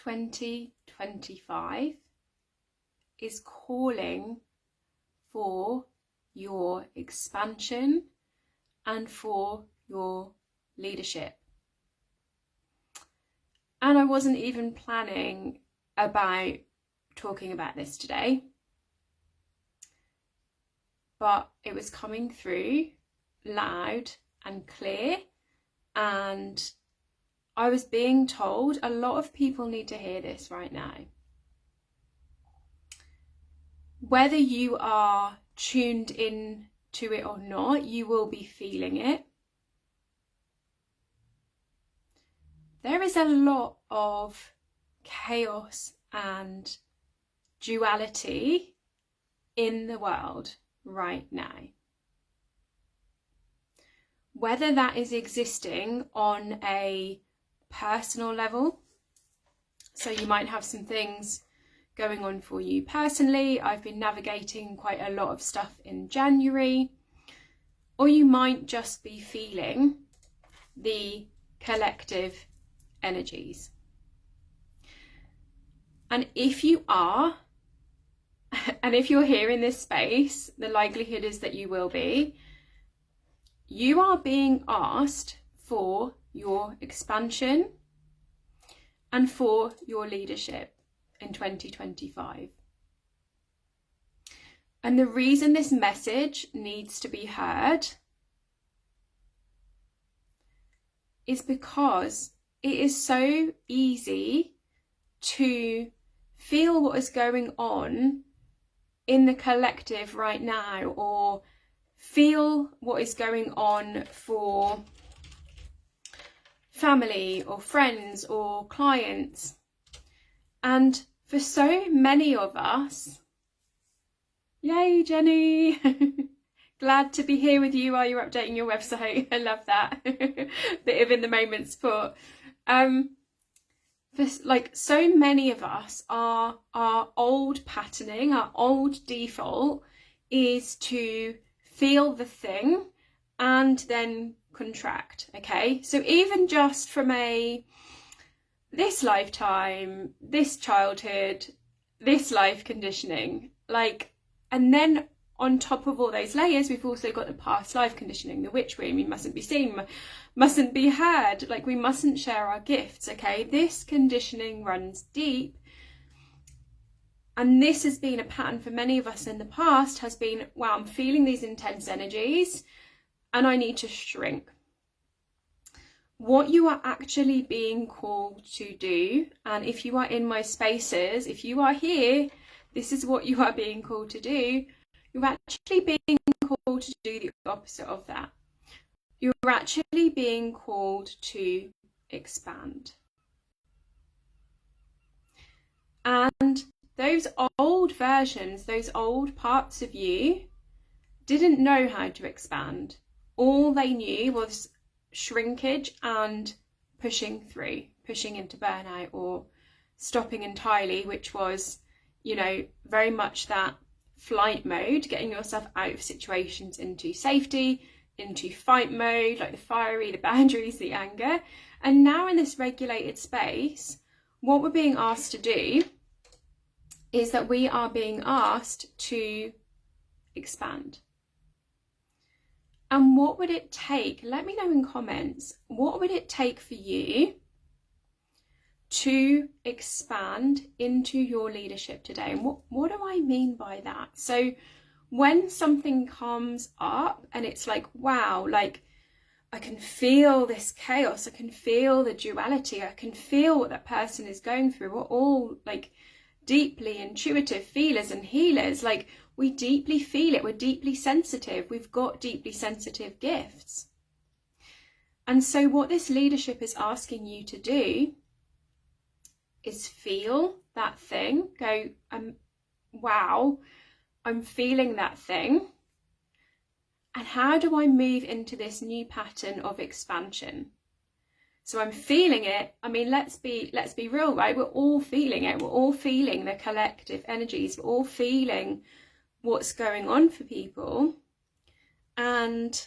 2025 is calling for your expansion and for your leadership. And I wasn't even planning about talking about this today, but it was coming through loud and clear, and I was being told a lot of people need to hear this right now. Whether you are tuned in to it or not, you will be feeling it. There is a lot of chaos and duality in the world right now. Whether that is existing on a personal level, so you might have some things going on for you personally. I've been navigating quite a lot of stuff in January, or you might just be feeling the collective energies. And if you are, and if you're here in this space, the likelihood is that you will be, you are being asked for your expansion and for your leadership in 2025. And the reason this message needs to be heard is because it is so easy to feel what is going on in the collective right now, or feel what is going on for family or friends or clients. And for so many of us, yay Jenny, glad to be here with you while you're updating your website. I love that. Bit of in the moment support. Like so many of us, our old patterning, our old default is to feel the thing and then contract. Okay, so even just from this lifetime, this childhood, this life conditioning, like, and then on top of all those layers, we've also got the past life conditioning, the witch room. We mustn't be seen, mustn't be heard, like we mustn't share our gifts. Okay, this conditioning runs deep, and this has been a pattern for many of us in the past, has been, wow, I'm feeling these intense energies and I need to shrink. What you are actually being called to do, and if you are in my spaces, if you are here, this is what you are being called to do. You're actually being called to do the opposite of that. You're actually being called to expand. And those old versions, those old parts of you didn't know how to expand. All they knew was shrinkage and pushing through, pushing into burnout or stopping entirely, which was, you know, very much that flight mode, getting yourself out of situations into safety, into fight mode, like the fiery, the boundaries, the anger. And now in this regulated space, what we're being asked to do is that we are being asked to expand. And what would it take? Let me know in comments, what would it take for you to expand into your leadership today? And what do I mean by that? So when something comes up and it's like, wow, like I can feel this chaos, I can feel the duality, I can feel what that person is going through. We're all like deeply intuitive feelers and healers. Like we deeply feel it, we're deeply sensitive, we've got deeply sensitive gifts. And so what this leadership is asking you to do is feel that thing, go, wow, I'm feeling that thing. And how do I move into this new pattern of expansion? So I'm feeling it. I mean, let's be real, right? We're all feeling it. We're all feeling the collective energies. We're all feeling what's going on for people. And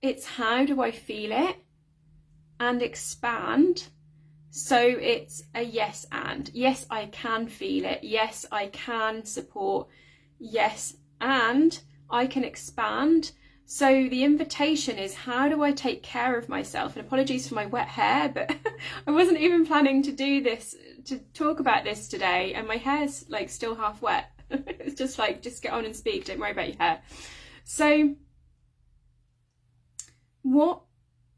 it's how do I feel it and expand So it's a yes and. Yes, I can feel it. Yes, I can support. Yes, and I can expand. So the invitation is, how do I take care of myself? And apologies for my wet hair, but I wasn't even planning to do this, to talk about this today, and my hair's like still half wet. It's just like, just get on and speak, don't worry about your hair. So what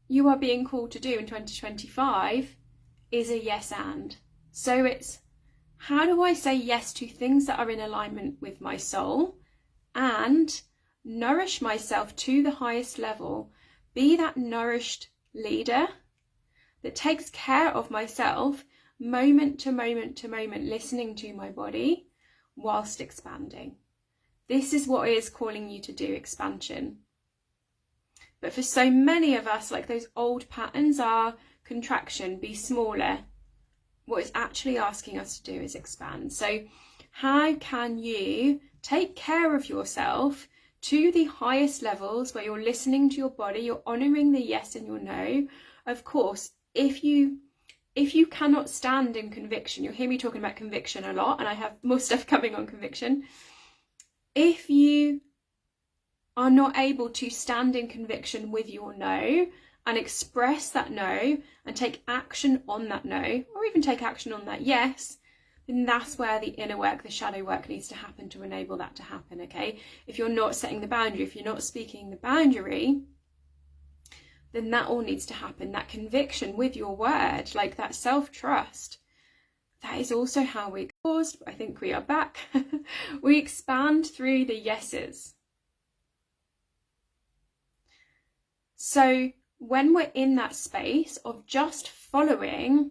you are being called to do in 2025 is a yes and. So it's, how do I say yes to things that are in alignment with my soul and nourish myself to the highest level, be that nourished leader that takes care of myself moment to moment to moment, listening to my body whilst expanding. This is what it is calling you to do, expansion. But for so many of us, like, those old patterns are contraction, be smaller. What it's actually asking us to do is expand. So how can you take care of yourself to the highest levels where you're listening to your body, you're honouring the yes and your no? Of course, if you cannot stand in conviction, you'll hear me talking about conviction a lot, and I have more stuff coming on conviction. If you are not able to stand in conviction with your no and express that no and take action on that no, or even take action on that yes, then that's where the inner work, the shadow work, needs to happen to enable that to happen, okay? If you're not setting the boundary, if you're not speaking the boundary, then that all needs to happen. That conviction with your word, like that self-trust, that is also how we paused. I think we are back. We expand through the yeses. So when we're in that space of just following,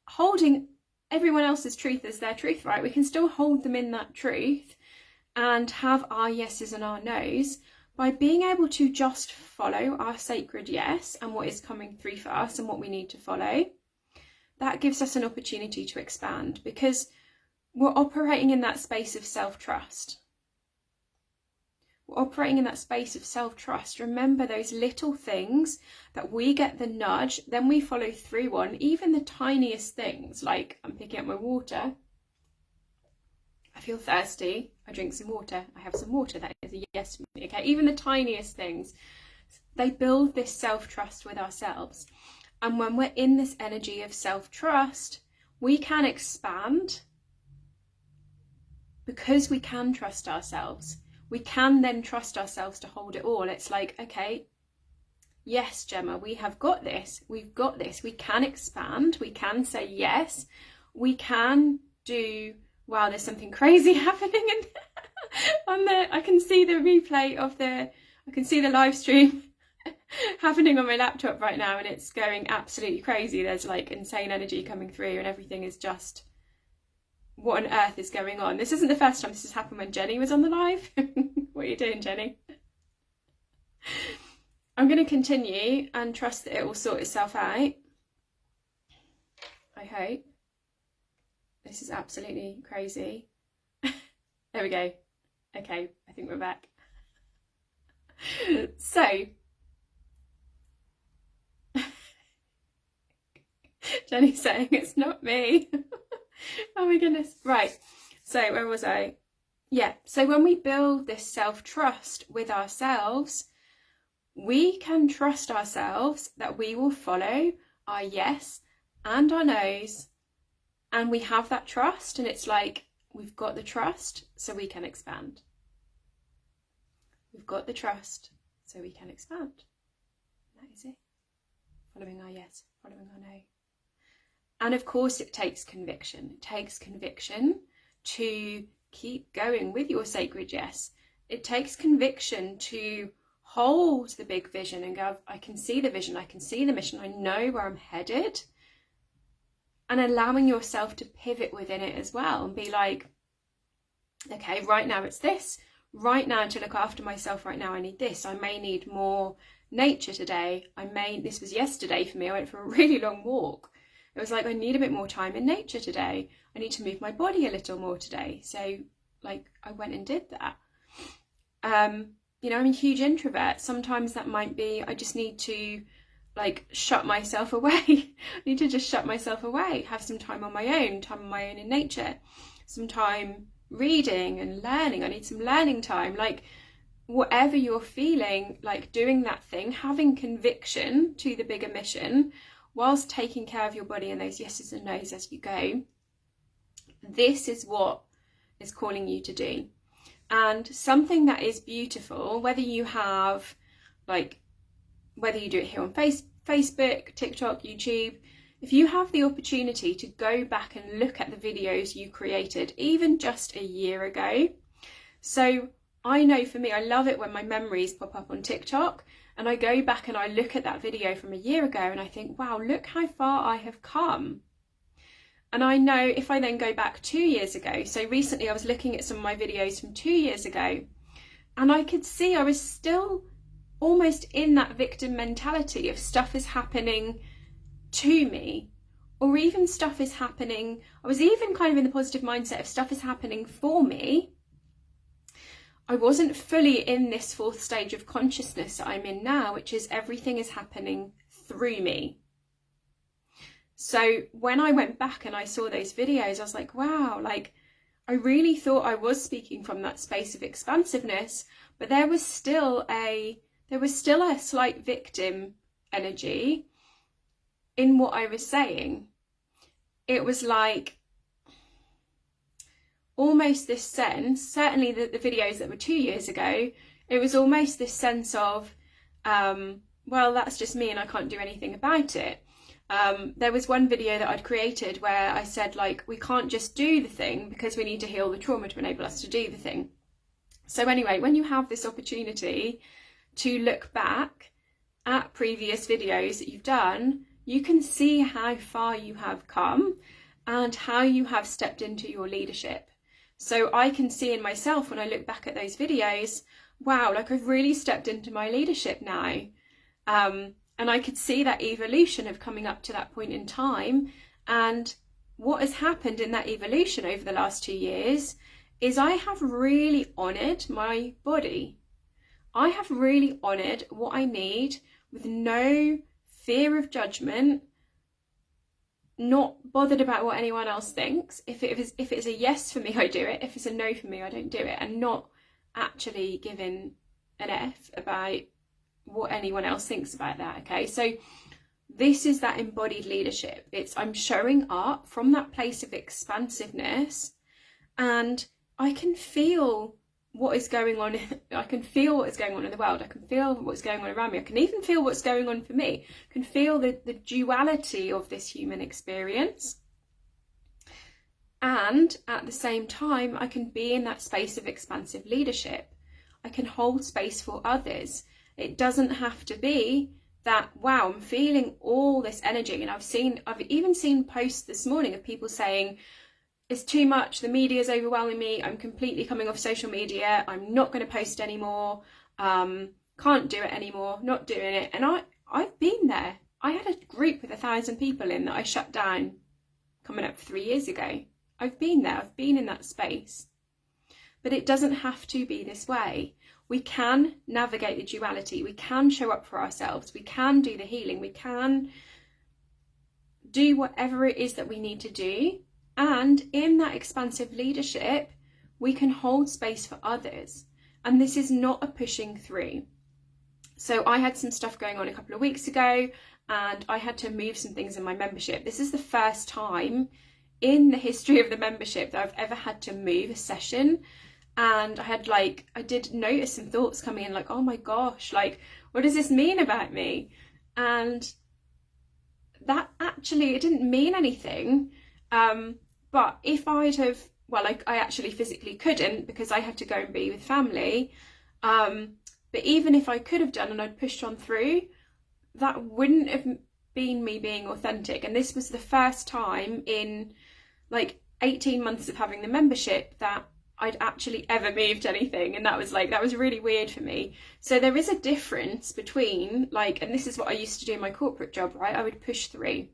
holding everyone else's truth as their truth, right? We can still hold them in that truth and have our yeses and our nos by being able to just follow our sacred yes and what is coming through for us and what we need to follow. That gives us an opportunity to expand, because we're operating in that space of self-trust. We're operating in that space of self-trust. Remember those little things that we get the nudge, then we follow through on, even the tiniest things, like I'm picking up my water. I feel thirsty, I drink some water, I have some water, that is a yes for me, okay? Even the tiniest things, they build this self-trust with ourselves. And when we're in this energy of self-trust, we can expand because we can trust ourselves. We can then trust ourselves to hold it all. It's like, okay, yes, Gemma, we have got this. We've got this. We can expand. We can say yes. We can do, wow, there's something crazy happening on I can see the replay of I can see the live stream happening on my laptop right now, and it's going absolutely crazy. There's like insane energy coming through, and everything is just, what on earth is going on? This isn't the first time this has happened when Jenny was on the live. What are you doing, Jenny? I'm going to continue and trust that it will sort itself out. I hope. This is absolutely crazy. There we go. Okay, I think we're back. So, Jenny's saying it's not me. Oh my goodness. Right. So where was I? Yeah. So when we build this self-trust with ourselves, we can trust ourselves that we will follow our yes and our no's. And we have that trust, and it's like, we've got the trust, so we can expand. We've got the trust, so we can expand. That is it. Following our yes, following our no. And of course, it takes conviction. It takes conviction to keep going with your sacred yes. It takes conviction to hold the big vision and go, I can see the vision, I can see the mission, I know where I'm headed. And allowing yourself to pivot within it as well and be like, okay, right now it's this. Right now, to look after myself right now, I need this. I may need more nature today. This was yesterday for me. I went for a really long walk. It was like, I need a bit more time in nature today. I need to move my body a little more today. So like, I went and did that. You know, I'm a huge introvert. Sometimes that might be, I just need to like shut myself away. I need to just shut myself away, have some time on my own in nature, some time reading and learning. I need some learning time. Like, whatever you're feeling, like doing that thing, having conviction to the bigger mission, whilst taking care of your body and those yeses and nos as you go. This is what is calling you to do. And something that is beautiful, whether you have, like, whether you do it here on Facebook, TikTok, YouTube, if you have the opportunity to go back and look at the videos you created, even just a year ago. So I know for me, I love it when my memories pop up on TikTok and I go back and I look at that video from a year ago and I think, wow, look how far I have come. And I know if I then go back 2 years ago, so recently I was looking at some of my videos from 2 years ago, and I could see I was still almost in that victim mentality of stuff is happening to me, or even stuff is happening, I was even kind of in the positive mindset of stuff is happening for me. I wasn't fully in this fourth stage of consciousness that I'm in now, which is everything is happening through me. So when I went back and I saw those videos, I was like, wow, like I really thought I was speaking from that space of expansiveness, but there was still a slight victim energy in what I was saying. It was like almost this sense, certainly the videos that were 2 years ago, it was almost this sense of, well, that's just me and I can't do anything about it. There was one video that I'd created where I said, like, we can't just do the thing because we need to heal the trauma to enable us to do the thing. So anyway, when you have this opportunity to look back at previous videos that you've done, you can see how far you have come and how you have stepped into your leadership. So I can see in myself when I look back at those videos, wow, like I've really stepped into my leadership now. And I could see that evolution of coming up to that point in time. And what has happened in that evolution over the last 2 years is I have really honoured my body. I have really honoured what I need with no fear of judgment, not bothered about what anyone else thinks. If it is a yes for me, I do it. If it's a no for me, I don't do it. And not actually giving an F about what anyone else thinks about that. Okay, so this is that embodied leadership. It's I'm showing up from that place of expansiveness, and I can feel what is going on. I can feel what is going on in the world. I can feel what's going on around me. I can even feel what's going on for me. I can feel the duality of this human experience. And at the same time, I can be in that space of expansive leadership. I can hold space for others. It doesn't have to be that, wow, I'm feeling all this energy. And I've even seen posts this morning of people saying, it's too much, the media is overwhelming me, I'm completely coming off social media, I'm not going to post anymore, can't do it anymore, not doing it. And I've been there. I had a group with 1,000 people in that I shut down coming up 3 years ago. I've been there, I've been in that space. But it doesn't have to be this way. We can navigate the duality, we can show up for ourselves, we can do the healing, we can do whatever it is that we need to do. And in that expansive leadership, we can hold space for others. And this is not a pushing through. So I had some stuff going on a couple of weeks ago and I had to move some things in my membership. This is the first time in the history of the membership that I've ever had to move a session. And I did notice some thoughts coming in like, oh my gosh, like, what does this mean about me? And that actually, it didn't mean anything. But if I'd have, well, I actually physically couldn't because I had to go and be with family. But even if I could have done and I'd pushed on through, that wouldn't have been me being authentic. And this was the first time in like 18 months of having the membership that I'd actually ever moved anything. And that was really weird for me. So there is a difference between like, and this is what I used to do in my corporate job, right? I would push through.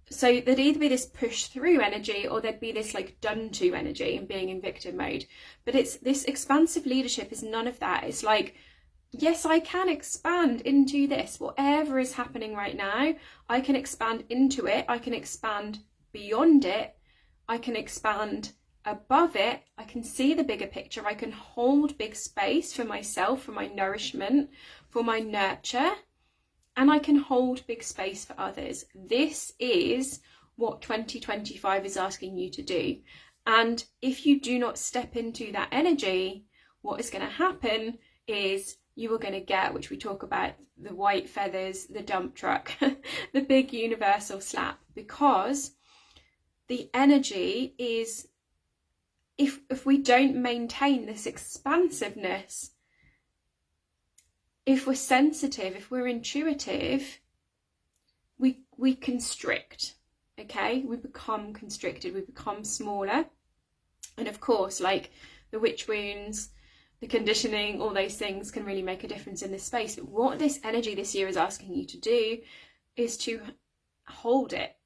So there'd either be this push through energy or there'd be this like done to energy and being in victim mode. But it's this expansive leadership is none of that. It's like yes, I can expand into this. Whatever is happening right now, I can expand into it. I can expand beyond it. I can expand above it. I can see the bigger picture. I can hold big space for myself, for my nourishment, for my nurture, and I can hold big space for others. This is what 2025 is asking you to do. And if you do not step into that energy, what is going to happen is you are going to get, which we talk about, the white feathers, the dump truck, the big universal slap, because the energy is, if we don't maintain this expansiveness, if we're sensitive, if we're intuitive, we constrict, okay? We become constricted, we become smaller. And of course, like the witch wounds, the conditioning, all those things can really make a difference in this space. But what this energy this year is asking you to do is to hold it.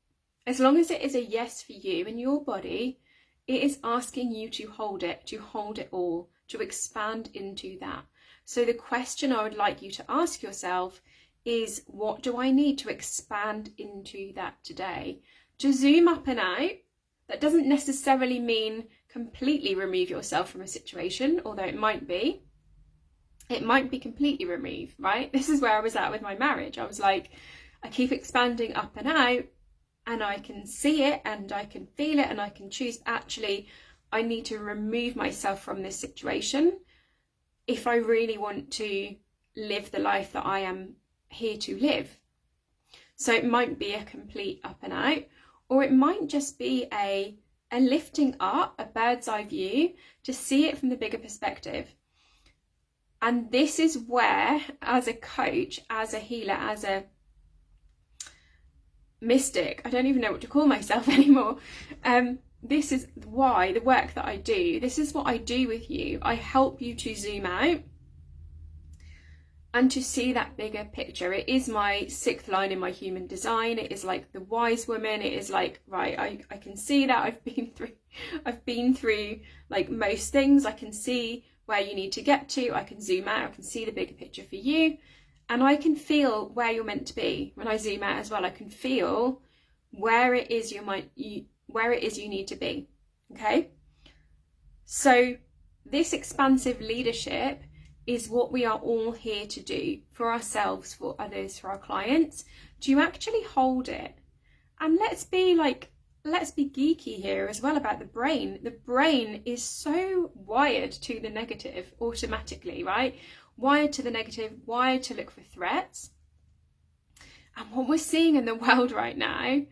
As long as it is a yes for you and your body, it is asking you to hold it all, to expand into that. So the question I would like you to ask yourself is, what do I need to expand into that today? To zoom up and out, that doesn't necessarily mean completely remove yourself from a situation, although it might be. It might be completely removed, right? This is where I was at with my marriage. I was like, I keep expanding up and out, and I can see it and I can feel it and I can choose, actually, I need to remove myself from this situation if I really want to live the life that I am here to live. So it might be a complete up and out, or it might just be a lifting up, a bird's eye view, to see it from the bigger perspective. And this is where, as a coach, as a healer, as a mystic, I don't even know what to call myself anymore, this is why the work that I do, this is what I do with you. I help you to zoom out and to see that bigger picture. It is my 6th line in my human design. It is like the wise woman. It is like, right, I can see that I've been through like most things. I can see where you need to get to. I can zoom out. I can see the bigger picture for you, and I can feel where you're meant to be. When I zoom out as well, I can feel where it is you need to be. Okay, so this expansive leadership is what we are all here to do, for ourselves, for others, for our clients, to actually hold it. And let's be geeky here as well about the brain. The brain is so wired to the negative automatically, right? Wired to the negative, wired to look for threats. And what we're seeing in the world right now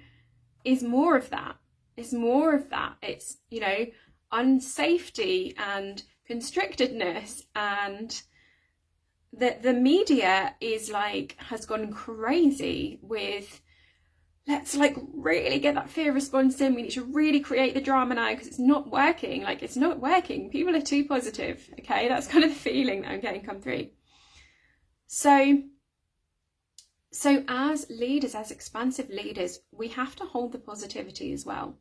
is more of that. It's more of that. It's, unsafety and constrictedness, and the media is has gone crazy with, let's really get that fear response in. We need to really create the drama now because it's not working. It's not working. People are too positive. Okay, that's kind of the feeling that I'm getting come through. So as leaders, as expansive leaders, we have to hold the positivity as well.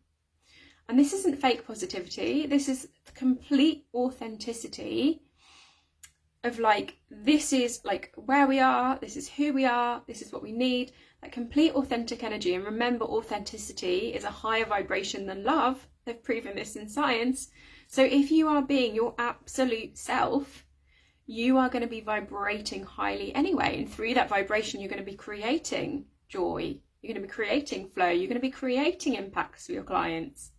And this isn't fake positivity. This is complete authenticity of this is where we are, this is who we are, this is what we need, that complete authentic energy. And remember, authenticity is a higher vibration than love. They've proven this in science. So if you are being your absolute self, you are going to be vibrating highly anyway. And through that vibration, you're going to be creating joy. You're going to be creating flow. You're going to be creating impacts for your clients.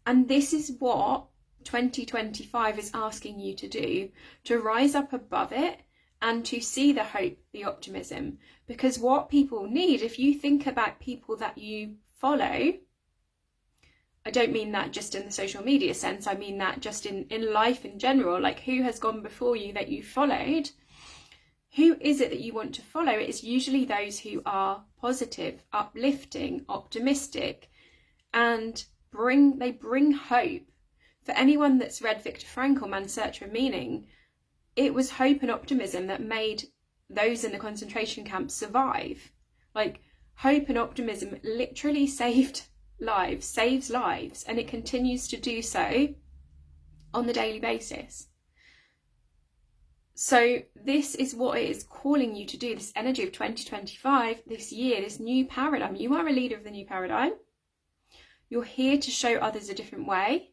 And this is what 2025 is asking you to do, to rise up above it and to see the hope, the optimism. Because what people need, if you think about people that you follow, I don't mean that just in the social media sense, I mean that just in life in general, who has gone before you that you followed, who is it that you want to follow? It's usually those who are positive, uplifting, optimistic, and they bring hope. For anyone that's read Viktor Frankl, Man's Search for Meaning, it was hope and optimism that made those in the concentration camps survive. Hope and optimism literally saves lives, and it continues to do so on the daily basis. So this is what it is calling you to do, this energy of 2025, this year, this new paradigm. You are a leader of the new paradigm. You're here to show others a different way.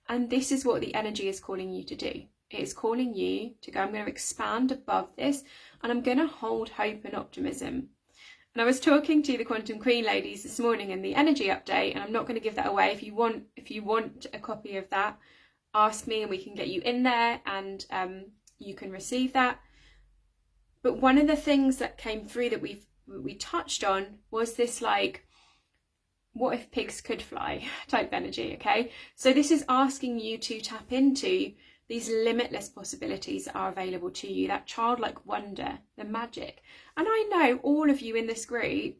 And this is what the energy is calling you to do. It is calling you to go, I'm going to expand above this, and I'm going to hold hope and optimism. And I was talking to the Quantum Queen ladies this morning in the energy update, and I'm not going to give that away. If you want a copy of that, ask me and we can get you in there, and you can receive that. But one of the things that came through that we touched on was this, like, what if pigs could fly type energy, okay? So this is asking you to tap into these limitless possibilities that are available to you, that childlike wonder, the magic. And I know all of you in this group,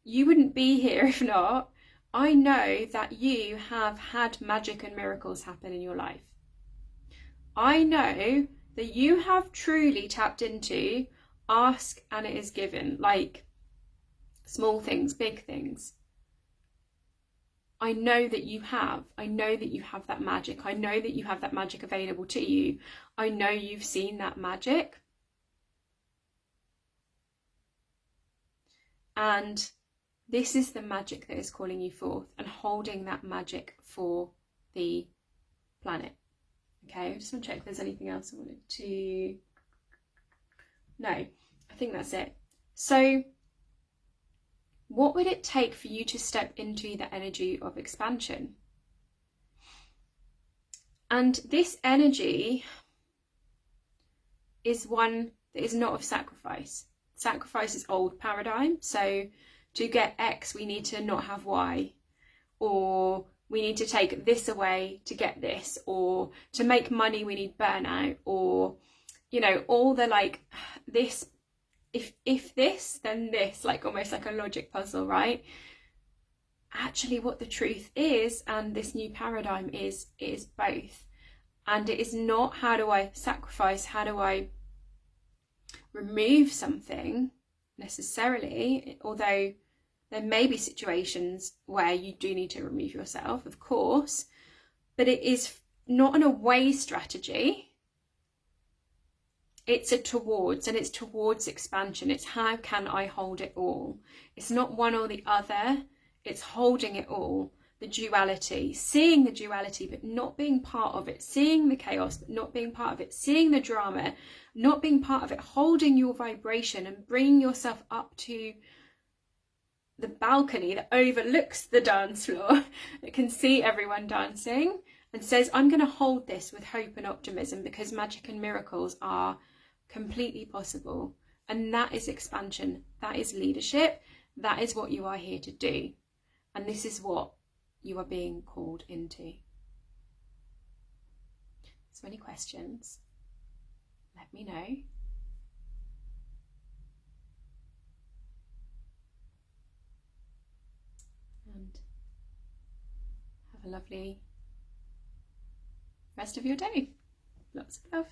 you wouldn't be here if not. I know that you have had magic and miracles happen in your life. I know that you have truly tapped into ask and it is given, like small things, big things. I know that you have. I know that you have that magic. I know that you have that magic available to you. I know you've seen that magic. And this is the magic that is calling you forth and holding that magic for the planet. Okay, I just want to check if there's anything else I wanted to... No, I think that's it. So what would it take for you to step into the energy of expansion? And this energy is one that is not of sacrifice. Sacrifice is old paradigm. So to get X, we need to not have Y. Or we need to take this away to get this. Or to make money, we need burnout. Or, you know, all the like this. If this, then this, like almost like a logic puzzle, right? Actually, what the truth is, and this new paradigm is both. And it is not, how do I sacrifice, how do I remove something necessarily, although there may be situations where you do need to remove yourself, of course, but it is not an away strategy. It's a towards, and it's towards expansion. It's how can I hold it all? It's not one or the other. It's holding it all. The duality, seeing the duality, but not being part of it. Seeing the chaos, but not being part of it. Seeing the drama, not being part of it. Holding your vibration and bringing yourself up to the balcony that overlooks the dance floor, that can see everyone dancing, and says, I'm going to hold this with hope and optimism, because magic and miracles are completely possible. And that is expansion. That is leadership. That is what you are here to do. And this is what you are being called into. So any questions, let me know. And have a lovely rest of your day. Lots of love.